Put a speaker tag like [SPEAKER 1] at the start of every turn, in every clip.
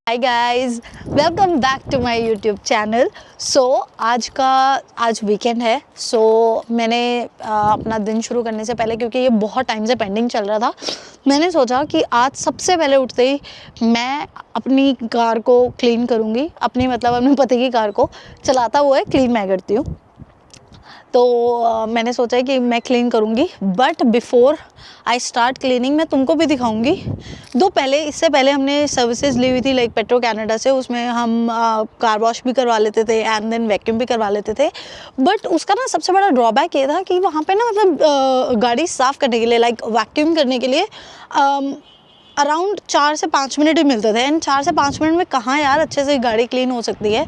[SPEAKER 1] Hi guys, welcome back to my YouTube channel. आज weekend है। मैंने अपना दिन शुरू करने से पहले, क्योंकि ये बहुत टाइम से पेंडिंग चल रहा था, मैंने सोचा कि आज सबसे पहले उठते ही मैं अपनी कार को क्लीन करूँगी। अपने पति की कार को चलाता हुआ क्लीन मैं करती हूँ। तो मैंने सोचा है कि मैं क्लीन करूँगी, but before I start cleaning मैं तुमको भी दिखाऊंगी। इससे पहले हमने सर्विसेज ली हुई थी लाइक पेट्रो कैनेडा से। उसमें हम कार वॉश भी करवा लेते थे एंड देन वैक्यूम भी करवा लेते थे। बट उसका ना सबसे बड़ा ड्रॉबैक ये था कि वहाँ पे ना गाड़ी साफ़ करने के लिए लाइक वैक्यूम करने के लिए अराउंड 4 से 5 मिनट ही मिलते थे। एंड 4 से 5 मिनट में कहाँ यार अच्छे से गाड़ी क्लीन हो सकती है।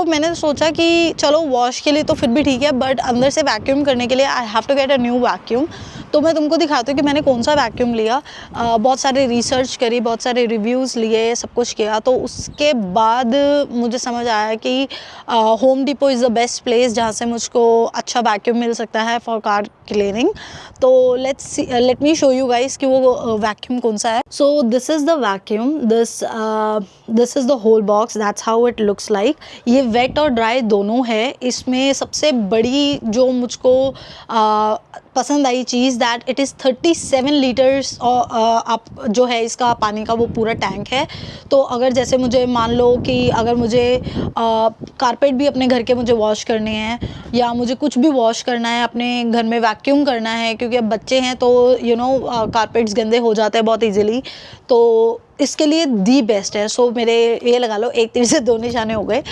[SPEAKER 1] मैंने सोचा कि चलो वॉश के लिए तो फिर भी ठीक है, बट अंदर से वैक्यूम करने के लिए I have to get a new vacuum. तो मैं तुमको दिखाती हूँ कि मैंने कौन सा वैक्यूम लिया। बहुत सारे रिसर्च करी, बहुत सारे रिव्यूज़ लिए, सब कुछ किया। तो उसके बाद मुझे समझ आया कि Home Depot is the best place जहाँ से मुझको अच्छा वैक्यूम मिल सकता है फॉर कार क्लीनिंग। तो let me show you guys कि वो वैक्यूम कौन सा है। So this is the vacuum, this is the whole box, that's how it looks like. ये वेट और ड्राई दोनों है। इसमें सबसे बड़ी जो मुझको पसंद आई चीज़ दैट इट इज़ 37 लीटर्स आप जो है इसका पानी का वो पूरा टैंक है। तो अगर जैसे मुझे मान लो कि अगर मुझे कारपेट भी अपने घर के मुझे वॉश करने हैं, या मुझे कुछ भी वॉश करना है, अपने घर में वैक्यूम करना है, क्योंकि अब बच्चे हैं तो कारपेट्स गंदे हो जाते हैं बहुत ईजिली। तो इसके लिए दी बेस्ट है। मेरे ये लगा लो एक तीर से दो निशाने हो गए।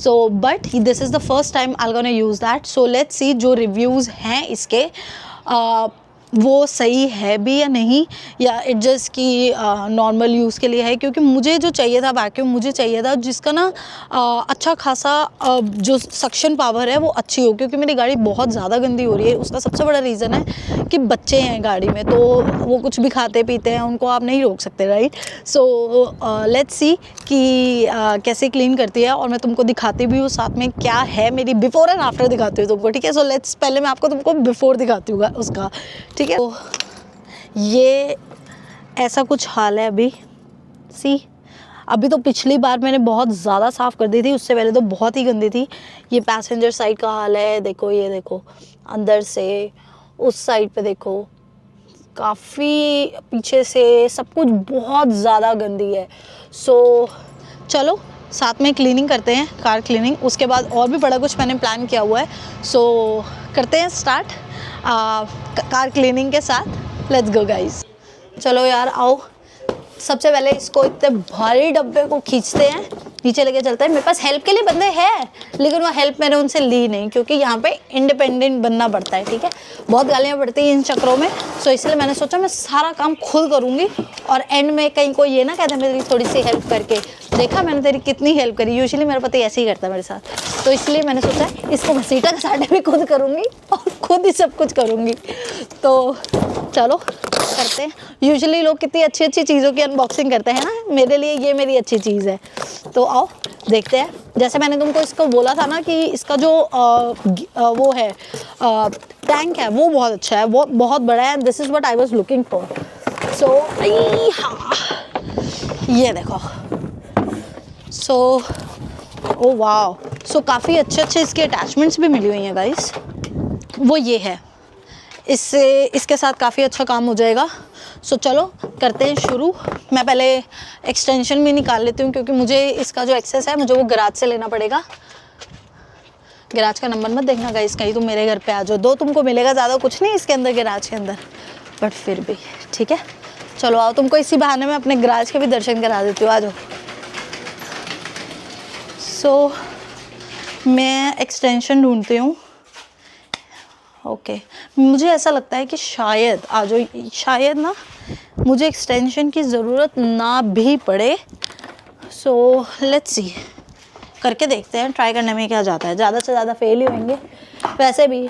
[SPEAKER 1] But this is the first time I gonna use that. Let's see जो रिव्यूज़ हैं इसके वो सही है भी या नहीं, या इट जस्ट कि नॉर्मल यूज़ के लिए है। क्योंकि मुझे जो चाहिए था वैक्यूम, मुझे चाहिए था जिसका ना अच्छा खासा जो सक्शन पावर है वो अच्छी हो, क्योंकि मेरी गाड़ी बहुत ज़्यादा गंदी हो रही है। उसका सबसे बड़ा रीज़न है कि बच्चे हैं गाड़ी में, तो वो कुछ भी खाते पीते हैं, उनको आप नहीं रोक सकते, राइट। लेट्स सी कि कैसे क्लीन करती है, और मैं तुमको दिखाती भी हूँ साथ में क्या है। मेरी बिफोर एंड आफ्टर दिखाती हूँ तुमको, ठीक है। पहले मैं तुमको बिफोर दिखाती हूँ उसका, ठीक है। तो ये ऐसा कुछ हाल है अभी। अभी तो पिछली बार मैंने बहुत ज़्यादा साफ़ कर दी थी, उससे पहले तो बहुत ही गंदी थी। ये पैसेंजर साइड का हाल है, देखो ये देखो, अंदर से उस साइड पे देखो, काफ़ी पीछे से सब कुछ बहुत ज़्यादा गंदी है। चलो साथ में क्लीनिंग करते हैं, कार क्लीनिंग। उसके बाद और भी बड़ा कुछ मैंने प्लान किया हुआ है। करते हैं स्टार्ट कार क्लीनिंग के साथ। Let's go guys. चलो यार आओ, सबसे पहले इसको इतने भारी डब्बे को खींचते हैं, नीचे लेके चलते हैं। मेरे पास हेल्प के लिए बंदे हैं, लेकिन वो हेल्प मैंने उनसे ली नहीं, क्योंकि यहाँ पे इंडिपेंडेंट बनना पड़ता है, ठीक है। बहुत गालियाँ पड़ती हैं इन चक्रों में। इसलिए मैंने सोचा मैं सारा काम खुद करूँगी, और एंड में कहीं कोई ये ना कहता मेरी थोड़ी सी हेल्प करके। देखा मैंने तेरी कितनी हेल्प करी। यूजुअली मेरा पति ऐसे ही करता है मेरे साथ। तो इसलिए मैंने सोचा इसको घसीटा घसाटे भी खुद करूँगी और खुद ही सब कुछ करूँगी। तो चलो करते हैं। यूजुअली लोग कितनी अच्छी अच्छी चीज़ों की अनबॉक्सिंग करते हैं ना, मेरे लिए ये मेरी अच्छी चीज़ है। तो आओ देखते हैं। जैसे मैंने तुमको इसको बोला था ना कि इसका जो वो है टैंक है वो बहुत अच्छा है, वो बहुत बड़ा है। This is what I was looking for. हाँ ये देखो। ओ वाह। काफ़ी अच्छे इसके अटैचमेंट्स भी मिली हुई हैं गाइस। वो ये है, इससे इसके साथ काफ़ी अच्छा काम हो जाएगा। चलो करते हैं शुरू। मैं पहले एक्सटेंशन भी निकाल लेती हूँ, क्योंकि मुझे इसका जो एक्सेस है मुझे वो गैराज से लेना पड़ेगा। गैराज का नंबर मत देखना गाइस, कहीं तुम मेरे घर पे आ जाओ। दो तुमको मिलेगा, ज़्यादा कुछ नहीं इसके अंदर, गैराज के अंदर, बट फिर भी ठीक है। चलो आओ, तुमको इसी बहाने में अपने गैराज के भी दर्शन करा देती हूँ, आ जाओ। मैं एक्सटेंशन ढूंढती हूँ। ओके मुझे ऐसा लगता है कि शायद ना मुझे एक्सटेंशन की ज़रूरत ना भी पड़े। लेट्स सी, करके देखते हैं। ट्राई करने में क्या जाता है, ज़्यादा से ज़्यादा फेल ही होंगे। वैसे भी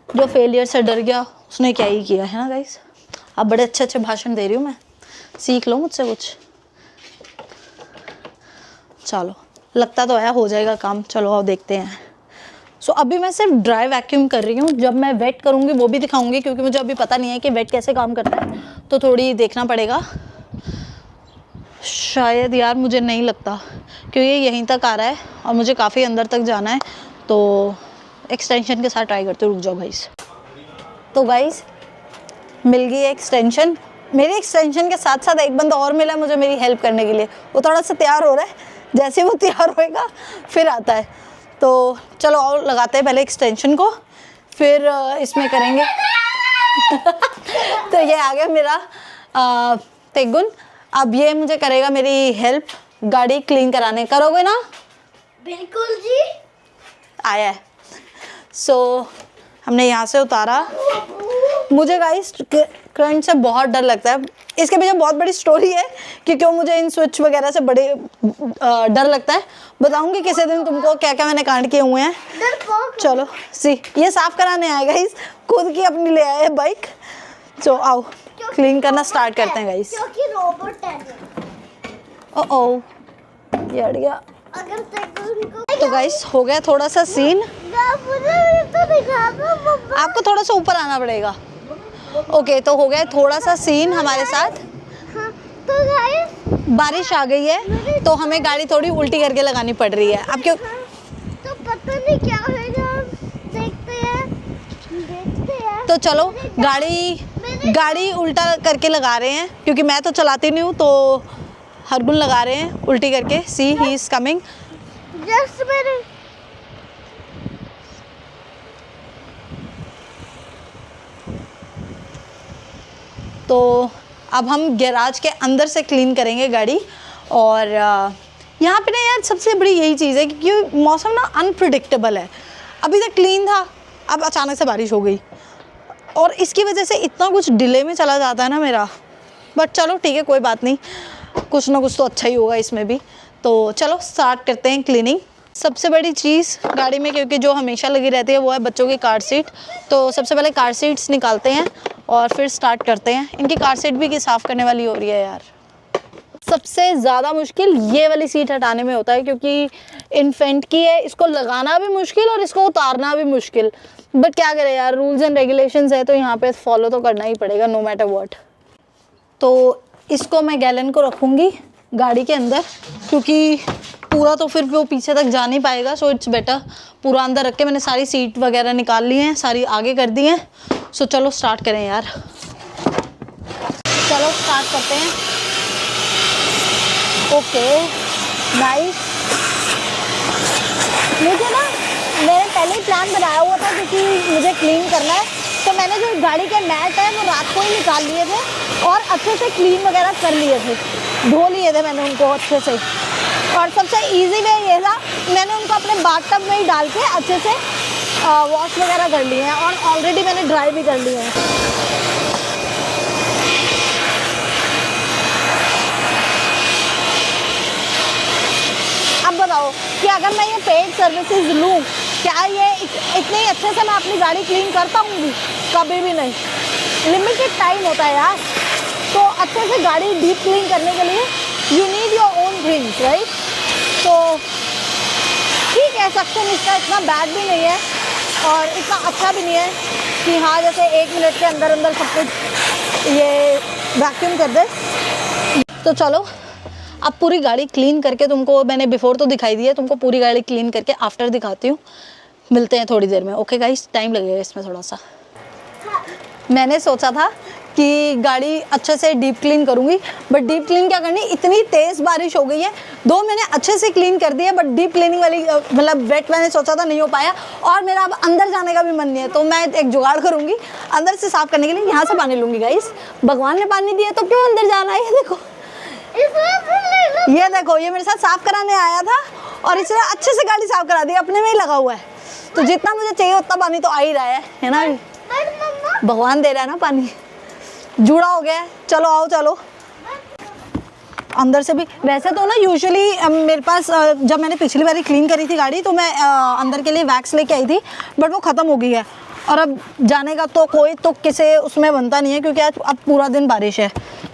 [SPEAKER 1] जो फेलियर से डर गया उसने क्या ही किया, है ना गाइस। अब बड़े अच्छे अच्छे भाषण दे रही हूँ मैं, सीख लो मुझसे कुछ। चलो लगता तो है हो जाएगा काम। चलो आओ देखते हैं। अभी मैं सिर्फ ड्राई वैक्यूम कर रही हूँ। जब मैं वेट करूँगी वो भी दिखाऊंगी, क्योंकि मुझे अभी पता नहीं है कि वेट कैसे काम करता है, तो थोड़ी देखना पड़ेगा। शायद यार मुझे नहीं लगता, क्योंकि ये यहीं तक आ रहा है और मुझे काफ़ी अंदर तक जाना है, तो एक्सटेंशन के साथ ट्राई करते हो। रुक जाओ गाइस। तो गाइस मिल गई एक्सटेंशन। मेरी एक्सटेंशन के साथ साथ एक बंदा और मिला मुझे मेरी हेल्प करने के लिए। वो थोड़ा सा तैयार हो रहा है, जैसे वो तैयार होएगा फिर आता है। तो चलो और लगाते हैं पहले एक्सटेंशन को, फिर इसमें करेंगे। तो ये आ गया मेरा तेगुन। अब ये मुझे करेगा मेरी हेल्प गाड़ी क्लीन कराने। करोगे ना?
[SPEAKER 2] बिल्कुल जी।
[SPEAKER 1] आया है। सो हमने यहाँ से उतारा। मुझे गाइस करंट से बहुत डर लगता है। इसके पीछे बहुत बड़ी स्टोरी है कि क्यों मुझे इन स्विच वगैरह से बड़े डर लगता है। बताऊंगी किसी दिन तुमको क्या क्या मैंने कांड किए हुए हैं। चलो सी ये साफ कराने आए गाइस, खुद की अपनी ले आए बाइक। तो आओ क्लीन करना स्टार्ट करते हैं गाइस।
[SPEAKER 2] क्योंकि रोबोट है।
[SPEAKER 1] ओ ये अड़ गया।
[SPEAKER 2] अगर
[SPEAKER 1] तो गाइस हो गया थोड़ा सा सीन।
[SPEAKER 2] तो
[SPEAKER 1] आपको थोड़ा सा ऊपर आना पड़ेगा। ओके तो हो गया थोड़ा सा सीन हमारे साथ।
[SPEAKER 2] हाँ, तो गाइस
[SPEAKER 1] बारिश आ गई है तो हमें गाड़ी थोड़ी उल्टी करके लगानी पड़ रही है। अब क्यों
[SPEAKER 2] तो पता नहीं क्या होगा, देखते हैं।
[SPEAKER 1] तो चलो गाड़ी उल्टा करके लगा रहे हैं, क्योंकि मैं तो चलाती नहीं हूँ, तो हरगुन लगा रहे हैं उल्टी करके। सी ही इज कमिंग।
[SPEAKER 2] जस्ट मेरे
[SPEAKER 1] तो अब हम गैराज के अंदर से क्लीन करेंगे गाड़ी। और यहाँ पे ना यार सबसे बड़ी यही चीज़ है कि मौसम ना अनप्रिडिक्टेबल है। अभी तक क्लीन था, अब अचानक से बारिश हो गई और इसकी वजह से इतना कुछ डिले में चला जाता है ना मेरा। बट चलो ठीक है, कोई बात नहीं, कुछ ना कुछ तो अच्छा ही होगा इसमें भी। तो चलो स्टार्ट करते हैं क्लीनिंग। सबसे बड़ी चीज़ गाड़ी में क्योंकि जो हमेशा लगी रहती है वो है बच्चों की कार सीट। तो सबसे पहले कार सीट्स निकालते हैं और फिर स्टार्ट करते हैं। इनकी कार सीट भी साफ़ करने वाली हो रही है यार। सबसे ज़्यादा मुश्किल ये वाली सीट हटाने में होता है, क्योंकि इन्फेंट की है, इसको लगाना भी मुश्किल और इसको उतारना भी मुश्किल। बट क्या करें यार, रूल्स एंड रेगुलेशंस है तो यहाँ पे फॉलो तो करना ही पड़ेगा नो मैटर व्हाट। तो इसको मैं गैलन को रखूँगी गाड़ी के अंदर, क्योंकि पूरा तो फिर वो पीछे तक जा नहीं पाएगा। सो इट्स बेटर पूरा अंदर रख के। मैंने सारी सीट वगैरह निकाल ली हैं, सारी आगे कर दी हैं। सो चलो स्टार्ट करें यार। चलो स्टार्ट करते हैं। Okay nice.
[SPEAKER 2] मुझे ना मैंने पहले ही प्लान बनाया हुआ था, क्योंकि मुझे क्लीन करना है। तो मैंने जो गाड़ी के मैट है वो रात को ही निकाल लिए थे और अच्छे से क्लीन वगैरह कर लिए थे, धो लिए थे मैंने उनको अच्छे से। और सबसे इजी वे ये था, मैंने उनको अपने बाथटब में ही डाल के अच्छे से वॉश वगैरह कर लिए हैं और ऑलरेडी मैंने ड्राई भी कर लिए हैं। अब बताओ कि अगर मैं ये पेड सर्विसेज लूँ, क्या ये इतने अच्छे से मैं अपनी गाड़ी क्लीन कर पाऊँगी? कभी भी नहीं। लिमिटेड टाइम होता है यार। तो अच्छे से गाड़ी डीप क्लीन करने के लिए you need your own things, right? तो ठीक है, सक्सेस इसका इतना बैड भी नहीं है और इतना अच्छा भी नहीं है कि हाँ जैसे 1 मिनट के अंदर अंदर सब कुछ ये वैक्यूम कर दे।
[SPEAKER 1] तो चलो अब पूरी गाड़ी क्लीन करके, तुमको मैंने बिफोर तो दिखाई दी है, तुमको पूरी गाड़ी क्लीन करके आफ्टर दिखाती हूँ। मिलते हैं थोड़ी देर में। ओके गाइस, टाइम लगेगा इसमें थोड़ा सा। मैंने सोचा था कि गाड़ी अच्छे से डीप क्लीन करूँगी, बट डीप क्लीन क्या करनी, इतनी तेज़ बारिश हो गई है। 2 मैंने अच्छे से क्लीन कर दिया, बट डीप क्लीनिंग वाली मतलब वेट मैंने सोचा था नहीं हो पाया। और मेरा अब अंदर जाने का भी मन नहीं है, तो मैं एक जुगाड़ करूँगी अंदर से साफ़ करने के लिए। यहाँ से पानी लूँगी गाइस। भगवान ने पानी दिया तो क्यों अंदर जाना है? ये देखो, ये देखो, ये मेरे साथ साफ़ कराने आया था और इसने अच्छे से गाड़ी साफ़ करा दी, अपने में ही लगा हुआ है। तो जितना मुझे चाहिए उतना पानी तो आ ही रहा है ना? भगवान दे रहा है ना पानी, जुड़ा हो गया है। चलो आओ, चलो अंदर से भी। वैसे तो ना यूजुअली मेरे पास जब मैंने पिछली बारी क्लीन करी थी गाड़ी, तो मैं अंदर के लिए वैक्स लेके आई थी, बट वो ख़त्म हो गई है। और अब जाने का तो कोई तो किसे उसमें बनता नहीं है, क्योंकि आज अब पूरा दिन बारिश है।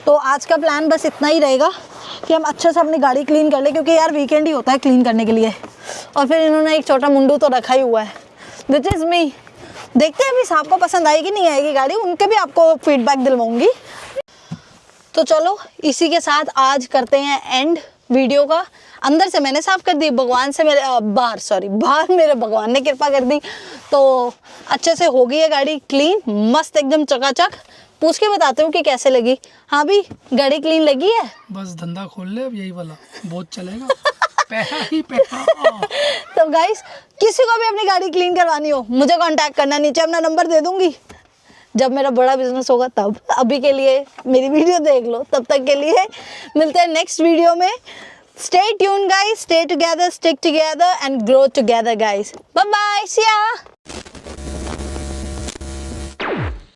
[SPEAKER 1] तो आज का प्लान बस इतना ही रहेगा कि हम अच्छे से अपनी गाड़ी क्लीन कर ले, क्योंकि यार वीकेंड ही होता है क्लीन करने के लिए। और फिर इन्होंने एक छोटा मुंडू तो रखा ही हुआ है, विच इज़ मी। देखते हैं अभी साहब को पसंद आएगी नहीं आएगी गाड़ी, उनके भी आपको फीडबैक दिलवाऊंगी। तो चलो इसी के साथ आज करते हैं एंड वीडियो का। अंदर से मैंने साफ कर दी, भगवान से मेरे बाहर मेरे भगवान ने कृपा कर दी, तो अच्छे से हो गई है गाड़ी क्लीन, मस्त एकदम चकाचक। पूछ के बताते हूँ कि कैसे लगी। हाँ भी गाड़ी क्लीन लगी है।
[SPEAKER 3] बस धंधा खोल ले अब यही वाला, बहुत चलेगा। पैसा ही पैसा।
[SPEAKER 1] तो गाइस किसी को भी अपनी गाड़ी क्लीन करवानी हो मुझे कांटेक्ट करना, नीचे अपना नंबर दे दूंगी। जब मेरा बड़ा बिजनेस होगा तब, अभी के लिए मेरी वीडियो देख लो। तब तक के लिए मिलते हैं नेक्स्ट वीडियो में। Stay tune guys, stay together, stick together and grow together guys. Bye bye, see या।